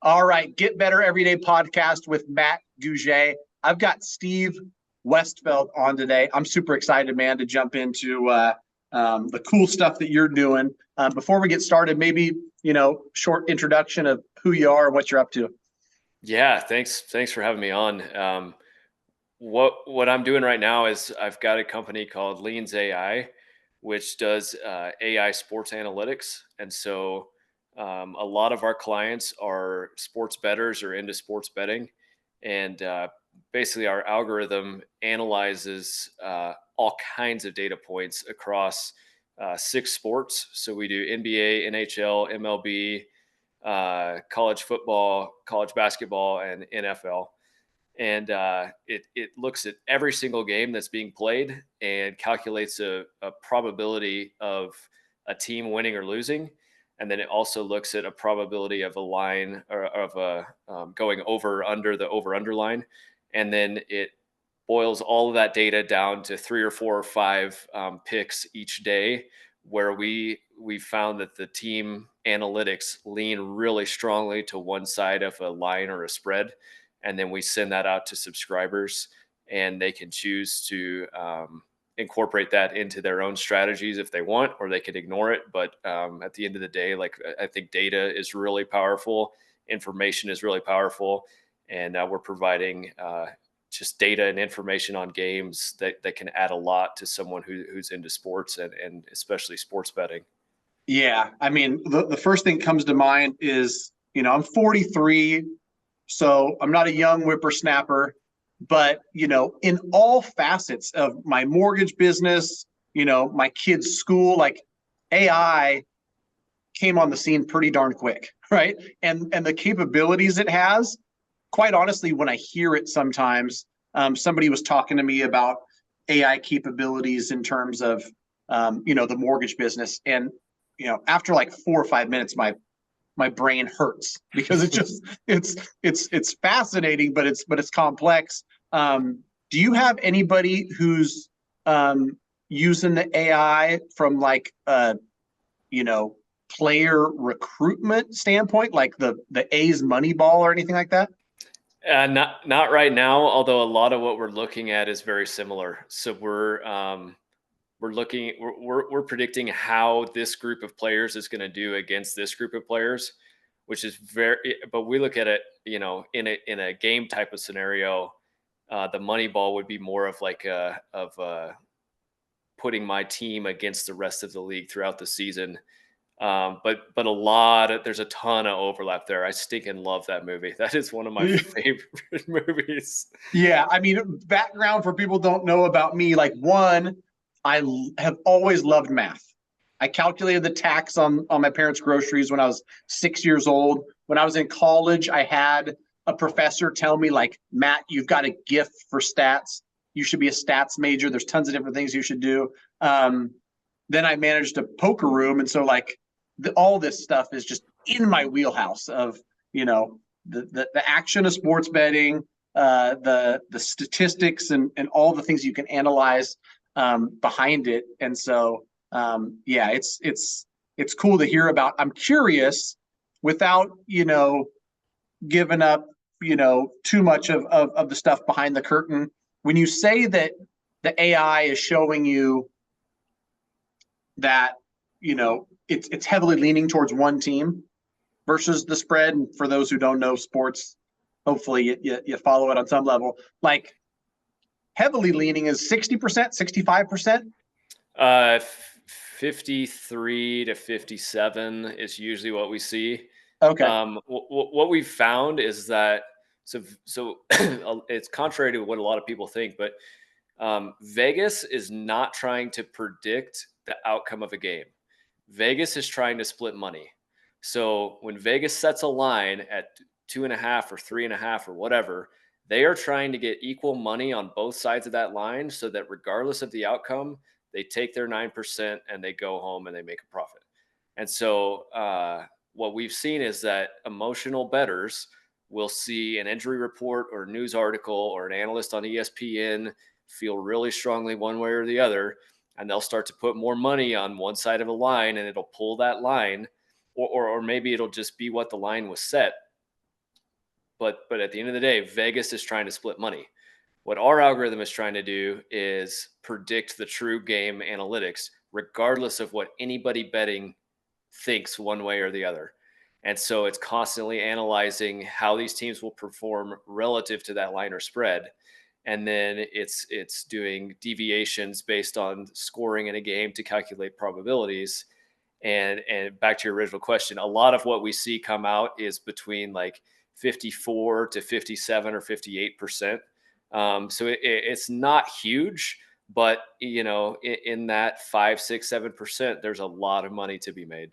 All right, Get Better Everyday podcast with Matt Gouge. I've got Steve Westfeld on today. I'm super excited, man, to jump into the cool stuff that you're doing. Before we get started, maybe short introduction of who you are and what you're up to. Yeah, thanks for having me on. What I'm doing right now is I've got a company called Leans AI, which does AI sports analytics, and so a lot of our clients are sports bettors or into sports betting, and basically our algorithm analyzes all kinds of data points across six sports. So we do NBA, NHL, MLB, college football, college basketball, and NFL. And it looks at every single game that's being played and calculates a probability of a team winning or losing. And then it also looks at a probability of a line or of a going over under the over under line. And then it boils all of that data down to 3 or 4 or 5 picks each day, where we found that the team analytics lean really strongly to one side of a line or a spread, and then we send that out to subscribers, and they can choose to incorporate that into their own strategies if they want, or they could ignore it. But at the end of the day, like, I think data is really powerful, information is really powerful, and we're providing just data and information on games that can add a lot to someone who's into sports and especially sports betting. Yeah, I mean, the first thing that comes to mind is, I'm 43, so I'm not a young whippersnapper, but, in all facets of my mortgage business, my kids' school, like AI came on the scene pretty darn quick, right? And the capabilities it has, quite honestly, when I hear it sometimes, somebody was talking to me about AI capabilities in terms of, the mortgage business. And, after like 4 or 5 minutes, my brain hurts because it's fascinating, but it's complex. Do you have anybody who's using the AI from like player recruitment standpoint, like the A's Moneyball or anything like that? Not right now, although a lot of what we're looking at is very similar. So we're predicting how this group of players is going to do against this group of players, which is but we look at it, in a game type of scenario. The money ball would be more of like putting my team against the rest of the league throughout the season. But there's a ton of overlap there. I stinking love that movie. That is one of my favorite movies. Yeah, I mean, background for people who don't know about me, like, one, I have always loved math. I calculated the tax on my parents' groceries when I was 6 years old. When I was in college, I had a professor tell me, like, Matt, you've got a gift for stats. You should be a stats major. There's tons of different things you should do. Then I managed a poker room, and so like all this stuff is just in my wheelhouse of the action of sports betting, the statistics and all the things you can analyze behind it. And so yeah, it's cool to hear about. I'm curious, without giving up too much of the stuff behind the curtain, when you say that the AI is showing you that it's heavily leaning towards one team versus the spread. And for those who don't know sports, hopefully you follow it on some level. Like, heavily leaning is 60%, 65%. 53 to 57 is usually what we see. Okay. What we've found is that so it's contrary to what a lot of people think, but Vegas is not trying to predict the outcome of a game. Vegas is trying to split money. So when Vegas sets a line at 2.5 or 3.5 or whatever, they are trying to get equal money on both sides of that line, so that regardless of the outcome, they take their 9% and they go home and they make a profit. And so what we've seen is that emotional bettors will see an injury report or a news article or an analyst on ESPN feel really strongly one way or the other, and they'll start to put more money on one side of a line, and it'll pull that line. or maybe it'll just be what the line was set. But at the end of the day, Vegas is trying to split money. What our algorithm is trying to do is predict the true game analytics, regardless of what anybody betting thinks one way or the other. And so it's constantly analyzing how these teams will perform relative to that line or spread. And then it's doing deviations based on scoring in a game to calculate probabilities. And back to your original question, a lot of what we see come out is between like 54 to 57 or 58%. So it's not huge, but in that 5, 6, 7%, there's a lot of money to be made.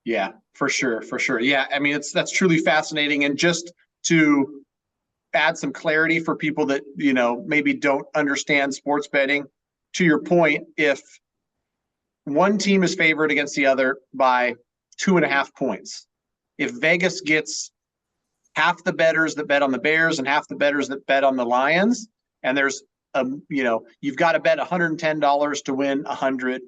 Yeah, for sure, for sure. Yeah, I mean, that's truly fascinating. And just to add some clarity for people that maybe don't understand sports betting, to your point, if one team is favored against the other by 2.5 points, if Vegas gets half the bettors that bet on the Bears and half the bettors that bet on the Lions, and there's you've got to bet $110 to win 100.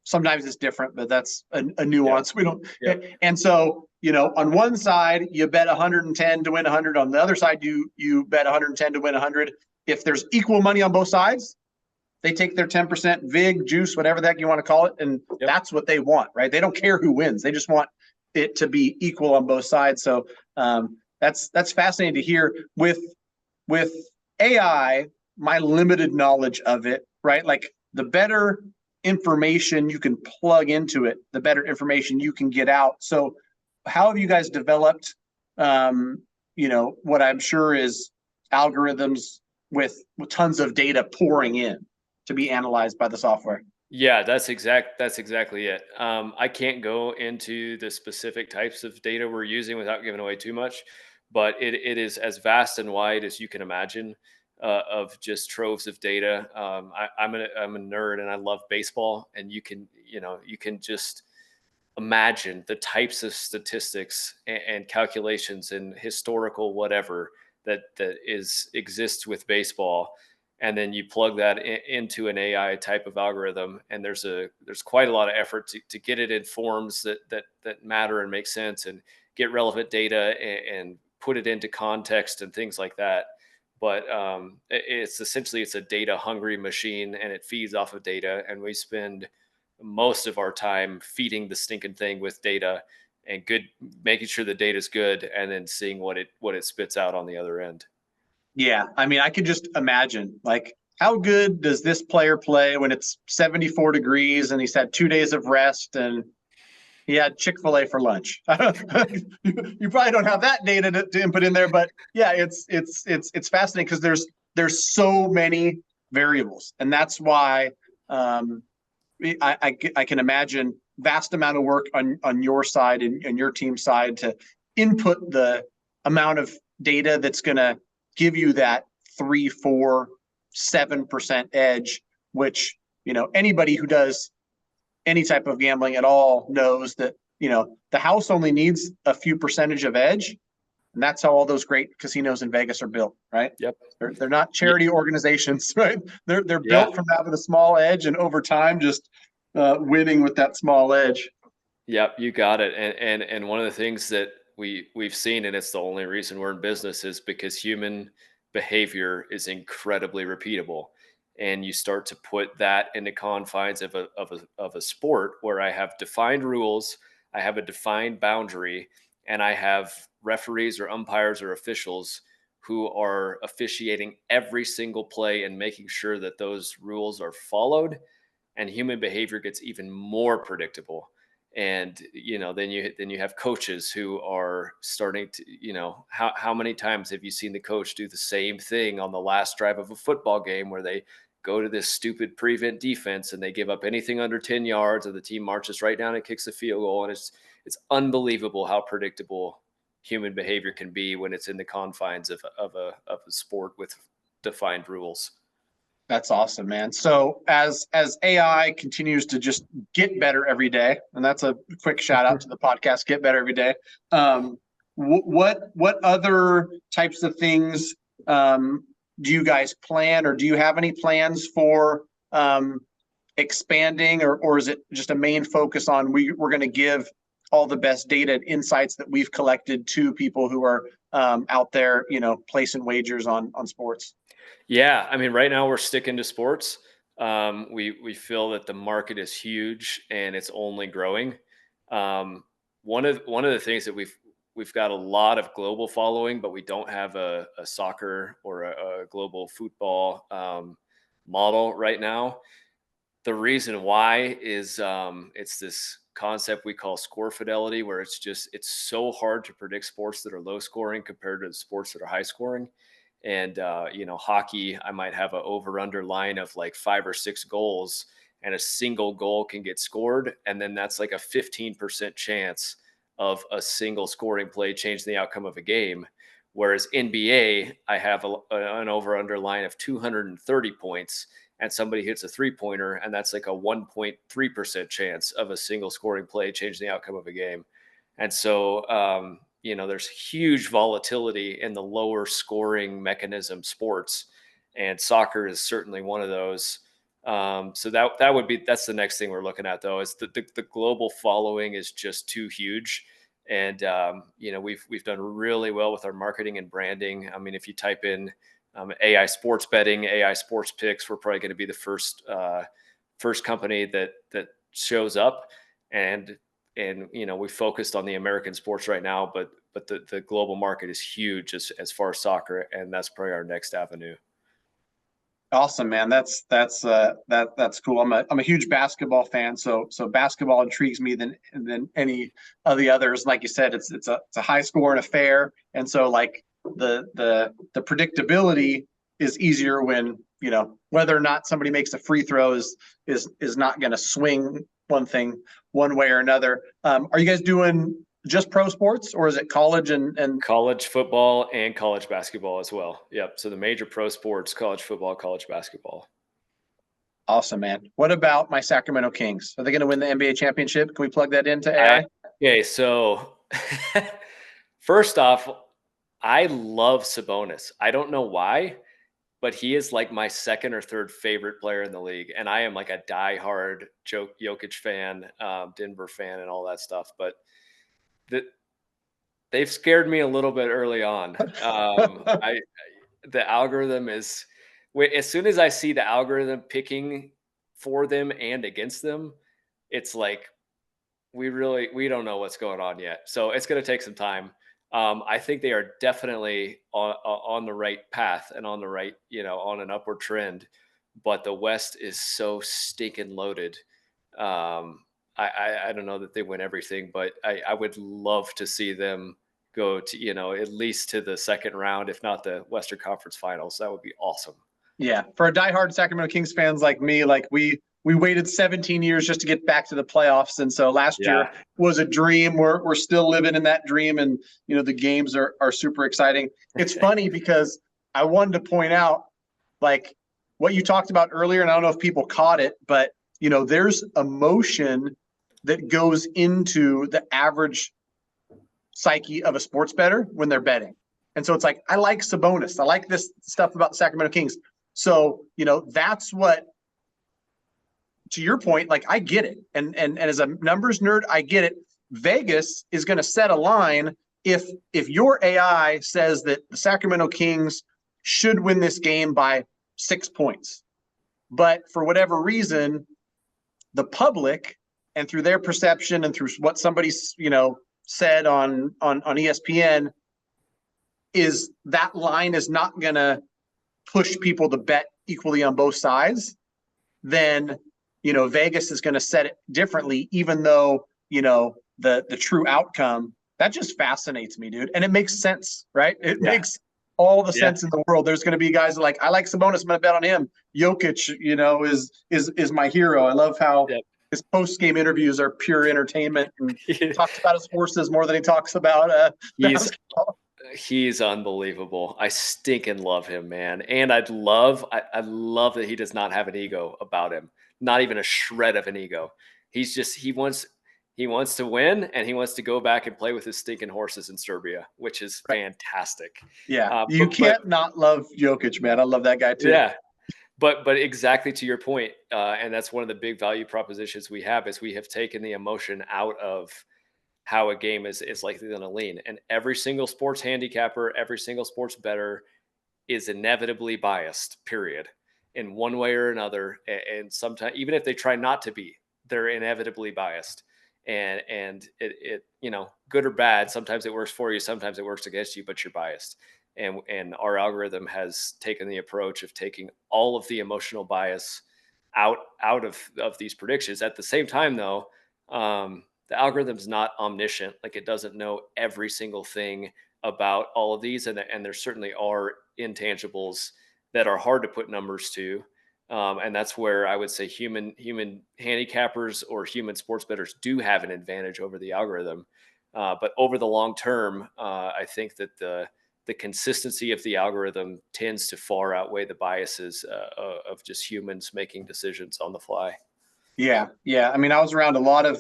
Sometimes it's different, but that's a nuance. Yep. We don't. Yep. And so, on one side you bet 110 to win 100. On the other side, you bet 110 to win 100. If there's equal money on both sides, they take their 10% vig, juice, whatever the heck you want to call it, and that's what they want, right? They don't care who wins. They just want it to be equal on both sides. So that's fascinating to hear. With AI, my limited knowledge of it, right? Like, the better information you can plug into it, the better information you can get out. So how have you guys developed what I'm sure is algorithms with tons of data pouring in to be analyzed by the software? Yeah, that's exactly it. I can't go into the specific types of data we're using without giving away too much, but it is as vast and wide as you can imagine, of just troves of data. I'm a nerd and I love baseball, and you can just imagine the types of statistics and calculations and historical whatever that exists with baseball. And then you plug that into an AI type of algorithm, and there's quite a lot of effort to get it in forms that matter and make sense, and get relevant data and put it into context and things like that. But it's a data hungry machine, and it feeds off of data, and we spend most of our time feeding the stinking thing with data and making sure the data is good, and then seeing what it spits out on the other end. Yeah, I mean, I could just imagine, like, how good does this player play when it's 74 degrees and he's had 2 days of rest and he had Chick-fil-A for lunch? You probably don't have that data to input in there, but yeah, it's fascinating because there's so many variables, and that's why I can imagine vast amount of work on your side and your team side to input the amount of data that's going to give you that 3, 4, 7% edge, which anybody who does any type of gambling at all knows that the house only needs a few percentage of edge, and that's how all those great casinos in Vegas are built, right? Yep. They're not charity organizations, right? They're built from having a small edge, and over time just winning with that small edge. Yep, you got it. And one of the things that we've seen, and it's the only reason we're in business, is because human behavior is incredibly repeatable. And you start to put that into confines of a sport where I have defined rules, I have a defined boundary, and I have referees or umpires or officials who are officiating every single play and making sure that those rules are followed. And human behavior gets even more predictable. And then you have coaches who are starting to, how many times have you seen the coach do the same thing on the last drive of a football game, where they go to this stupid prevent defense and they give up anything under 10 yards, and the team marches right down and kicks a field goal? And it's unbelievable how predictable human behavior can be when it's in the confines of a sport with defined rules. That's awesome, man. So as AI continues to just get better every day, and that's a quick shout out to the podcast, Get Better Every Day. What other types of things do you guys plan, or do you have any plans for expanding, or is it just a main focus on we're going to give all the best data and insights that we've collected to people who are out there, placing wagers on sports? Yeah, I mean, right now we're sticking to sports. We feel that the market is huge and it's only growing. One of the things that we've got a lot of global following, but we don't have a soccer or a global football model right now. The reason why is it's this concept we call score fidelity, where it's so hard to predict sports that are low scoring compared to the sports that are high scoring. And hockey, I might have an over under line of like 5 or 6 goals, and a single goal can get scored, and then that's like a 15% chance of a single scoring play changing the outcome of a game. Whereas NBA, I have an over under line of 230 points, and somebody hits a 3 pointer, and that's like a 1.3% chance of a single scoring play changing the outcome of a game. And so, there's huge volatility in the lower scoring mechanism sports, and soccer is certainly one of those. So that's the next thing we're looking at, though, is the global following is just too huge. And we've done really well with our marketing and branding. I mean, if you type in AI sports betting, AI sports picks, we're probably going to be the first company that shows up. And we focused on the American sports right now, but the global market is huge as far as soccer, and that's probably our next avenue. Awesome, man. That's cool. I'm a huge basketball fan, so basketball intrigues me than any of the others. Like you said, it's a high scoring affair, and so like the predictability is easier when whether or not somebody makes a free throw is not going to swing one way or another. Are you guys doing just pro sports, or is it college and college football and college basketball as well? Yep. So the major pro sports: college football, college basketball. Awesome, man. What about my Sacramento Kings? Are they going to win the NBA championship? Can we plug that into AI? Okay, so first off, I love Sabonis. I don't know why, but he is like my second or third favorite player in the league, and I am like a diehard Jokic fan, Denver fan, and all that stuff. But they've scared me a little bit early on. The algorithm is, as soon as I see the algorithm picking for them and against them, it's like we don't know what's going on yet. So it's going to take some time. I think they are definitely on the right path and on the right, on an upward trend. But the West is so stinking loaded. I don't know that they win everything, but I would love to see them go to, at least to the second round, if not the Western Conference Finals. That would be awesome. Yeah, for a diehard Sacramento Kings fans like me, like we waited 17 years just to get back to the playoffs, and so last year was a dream. We're still living in that dream, and the games are super exciting. It's funny because I wanted to point out like what you talked about earlier, and I don't know if people caught it, but there's emotion that goes into the average psyche of a sports bettor when they're betting. And so it's like, I like Sabonis. I like this stuff about the Sacramento Kings. So, that's what, to your point, like I get it. And as a numbers nerd, I get it. Vegas is going to set a line if your AI says that the Sacramento Kings should win this game by 6 points. But for whatever reason, the public, and through their perception and through what somebody's, said on ESPN, is that line is not going to push people to bet equally on both sides, then Vegas is going to set it differently, even though the true outcome. That just fascinates me, dude, and it makes sense, right? It makes all the sense in the world. There's going to be guys like, I like Sabonis, I'm going to bet on him. Jokic, is my hero. I love how his post-game interviews are pure entertainment, and he talks about his horses more than he talks about basketball. He's unbelievable. I stinking love him, man. And I love that he does not have an ego about him. Not even a shred of an ego. He's just, he wants to win, and he wants to go back and play with his stinking horses in Serbia, which is fantastic. Yeah. You can't not love Jokic, man. I love that guy too. Yeah. but exactly to your point, and that's one of the big value propositions we have is we have taken the emotion out of how a game is likely going to lean. And every single sports handicapper, every single sports bettor is inevitably biased, period, in one way or another. And sometimes, even if they try not to be, they're inevitably biased. And it good or bad, sometimes it works for you, sometimes it works against you, but you're biased. And our algorithm has taken the approach of taking all of the emotional bias out of these predictions. At the same time, though, the algorithm's not omniscient. Like, it doesn't know every single thing about all of these, and there certainly are intangibles that are hard to put numbers to, and that's where I would say human handicappers or human sports bettors do have an advantage over the algorithm. But over the long term, I think that the consistency of the algorithm tends to far outweigh the biases of just humans making decisions on the fly. Yeah, yeah. I mean, I was around a lot of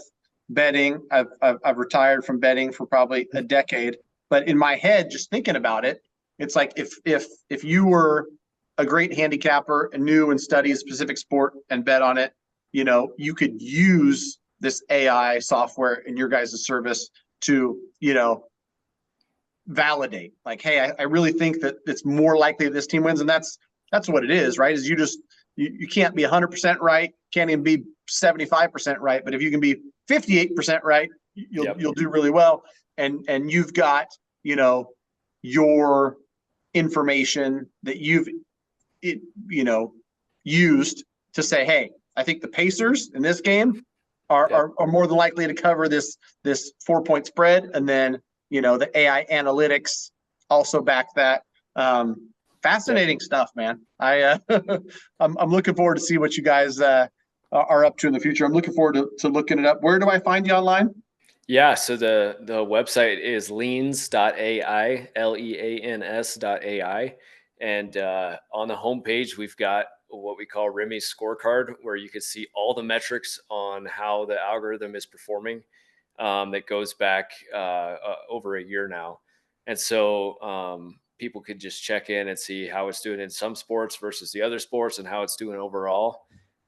betting. I've retired from betting for probably a decade, but in my head, just thinking about it, it's like if you were a great handicapper and knew and study a specific sport and bet on it, you could use this AI software in your guys' service to, validate, like, hey, I really think that it's more likely this team wins. And that's what it is, right? Is you can't be 100% right, can't even be 75% right, but if you can be 58% right, you'll do really well. And you've got, your information that you've used to say, hey, I think the Pacers in this game are more than likely to cover this 4-point spread. And then, the AI analytics also back that. Fascinating stuff, man. I'm looking forward to see what you guys are up to in the future. I'm looking forward to looking it up. Where do I find you online? Yeah, so the website is leans.ai, leans.ai. And on the homepage, we've got what we call Remy's scorecard, where you can see all the metrics on how the algorithm is performing. That goes back over a year now. And so people could just check in and see how it's doing in some sports versus the other sports and how it's doing overall.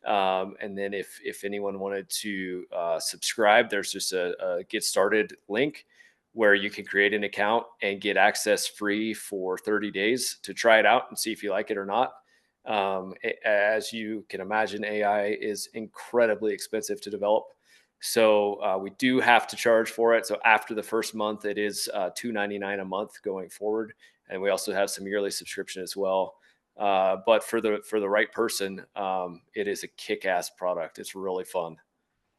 And then if anyone wanted to subscribe, there's just a get started link where you can create an account and get access free for 30 days to try it out and see if you like it or not. As you can imagine, AI is incredibly expensive to develop. So we do have to charge for it. So after the first month, it is $2.99 a month going forward. And we also have some yearly subscription as well. But for the right person, it is a kick-ass product. It's really fun.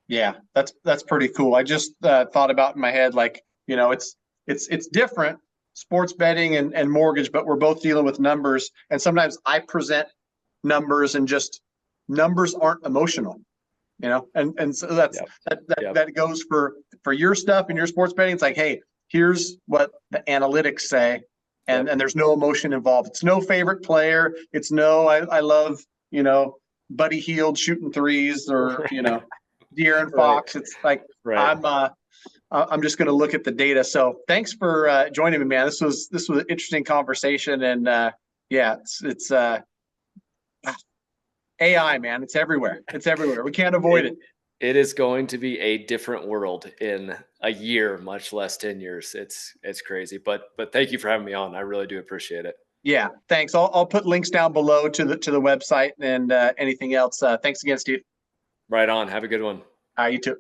Yeah, that's pretty cool. I just thought about in my head, like, it's different, sports betting and mortgage, but we're both dealing with numbers. And sometimes I present numbers and just numbers aren't emotional, and so that goes for your stuff and your sports betting. It's like, hey, here's what the analytics say. And there's no emotion involved. It's no favorite player. It's no, I love, Buddy Hield shooting threes or, De'Aaron Fox. Right. It's like, I'm just going to look at the data. So thanks for joining me, man. This was an interesting conversation. And it's AI, man. It's everywhere. It's everywhere. We can't avoid it. It is going to be a different world in a year, much less 10 years. It's crazy, but thank you for having me on. I really do appreciate it. Yeah, thanks. I'll put links down below to the website and anything else. Thanks again, Steve. Right on. Have a good one. You too.